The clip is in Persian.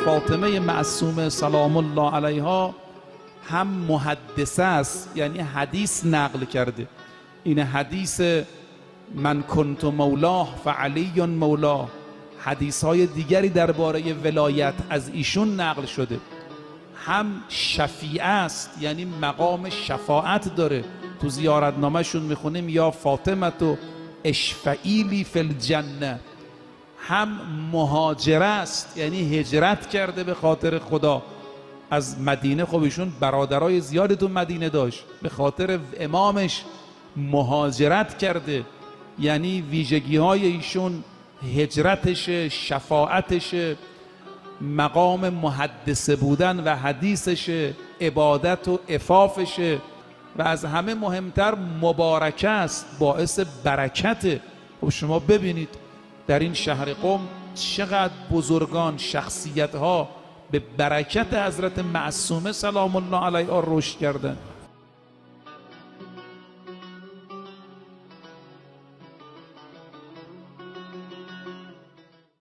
فاطمه معصومه سلام الله علیها هم محدثه است، یعنی حدیث نقل کرده. این حدیث من کنت مولاه فعلی مولاه، حدیث های دیگری درباره ولایت از ایشون نقل شده. هم شفیع است، یعنی مقام شفاعت داره. تو زیارتنامه شون میخونیم یا فاطمه تو اشفعیلی فی الجنه. هم مهاجر است، یعنی هجرت کرده به خاطر خدا از مدینه. خب ایشون برادرای زیادی تو مدینه داشت، به خاطر امامش مهاجرت کرده. یعنی ویژگی های ایشون هجرتش، شفاعتش، مقام محدثه بودن و حدیثش، عبادت و عفافش، و از همه مهمتر مبارکه است، باعث برکته. خب شما ببینید در این شهر قم چقدر بزرگان، شخصیت ها به برکت حضرت معصومه سلام الله علیها رشد کردن.